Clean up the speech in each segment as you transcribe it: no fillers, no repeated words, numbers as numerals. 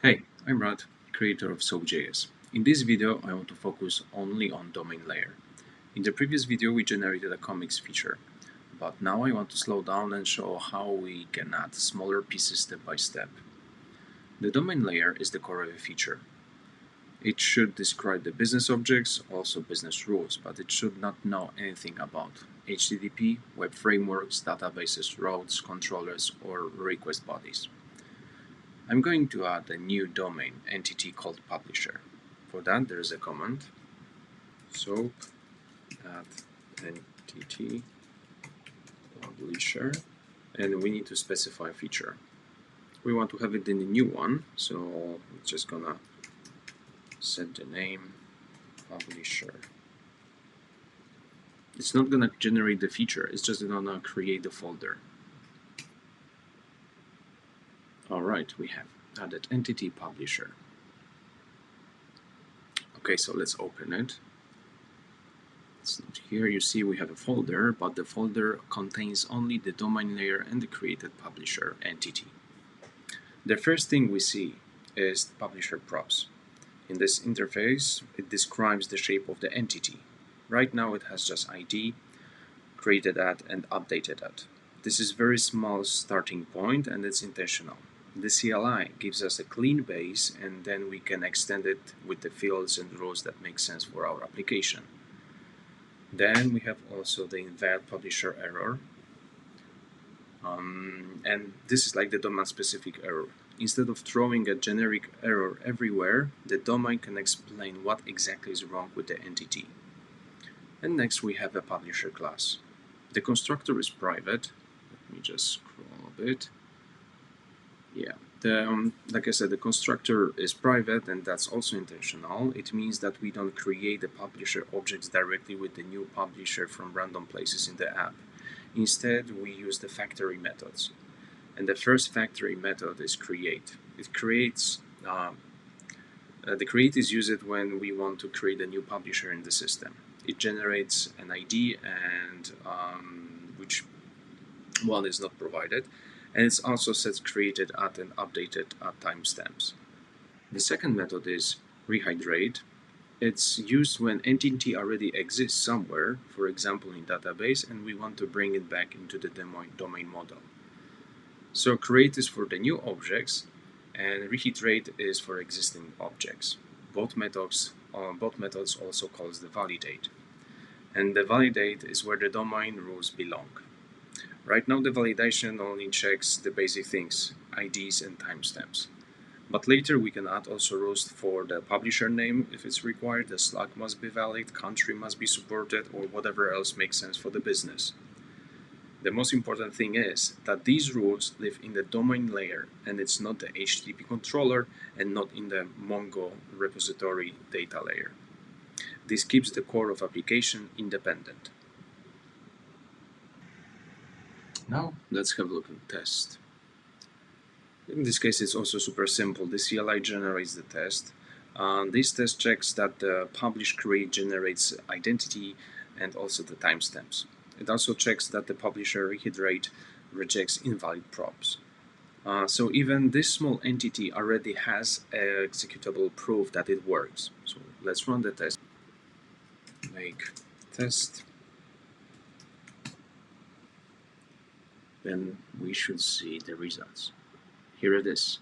Hey, I'm Rad, creator of SoapJS. In this video, I want to focus only on domain layer. In the previous video, we generated a comics feature, but now I want to slow down and show how we can add smaller pieces step by step. The domain layer is the core of a feature. It should describe the business objects, also business rules, but it should not know anything about HTTP, web frameworks, databases, routes, controllers, or request bodies. I'm going to add a new domain entity called publisher. For that, there is a command soap add entity publisher, and we need to specify feature. We want to have it in the new one, so we're just gonna set the name publisher. It's not gonna generate the feature, it's just gonna create the folder. Alright, we have added entity publisher. Okay, so let's open it. It's not here. You see we have a folder, but the folder contains only the domain layer and the created publisher entity. The first thing we see is publisher props. In this interface, it describes the shape of the entity. Right now it has just ID, created at, and updated at. This is very small starting point, and it's intentional. The CLI gives us a clean base, and then we can extend it with the fields and rules that make sense for our application. Then we have also the invalid publisher error, and this is like the domain specific error. Instead of throwing a generic error everywhere, the domain can explain what exactly is wrong with the entity. And next we have a publisher class. The constructor is private. Let me just scroll a bit. Yeah, like I said, the constructor is private, and that's also intentional. It means that we don't create the publisher objects directly with the new publisher from random places in the app. Instead, we use the factory methods. And the first factory method is create. It creates the create is used when we want to create a new publisher in the system. It generates an ID, and which one is not provided, and it's also set created at and updated at timestamps. The second method is rehydrate. It's used when entity already exists somewhere, for example in database, and we want to bring it back into the domain model. So create is for the new objects, and rehydrate is for existing objects. Both methods also calls the validate. And the validate is where the domain rules belong. Right now the validation only checks the basic things, IDs and timestamps. But later we can add also rules for the publisher name if it's required, the slug must be valid, country must be supported, or whatever else makes sense for the business. The most important thing is that these rules live in the domain layer, and it's not the HTTP controller and not in the Mongo repository data layer. This keeps the core of application independent. Now let's have a look at the test. In this case, it's also super simple. The CLI generates the test. This test checks that the publish create generates identity and also the timestamps. It also checks that the publisher rehydrate rejects invalid props. So even this small entity already has an executable proof that it works. So let's run the test. Make test. Then we should see the results. Here it is.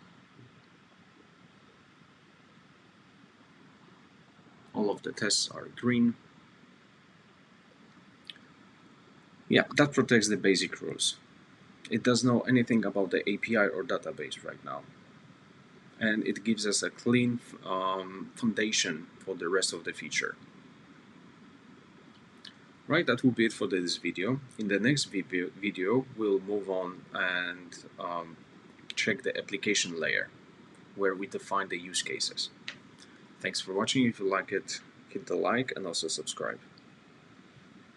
All of the tests are green. Yeah, that protects the basic rules. It doesn't know anything about the API or database right now. And it gives us a clean foundation for the rest of the feature. Right, that will be it for this video. In the next video, we'll move on and check the application layer, where we define the use cases. Thanks for watching. If you like it, hit the like and also subscribe.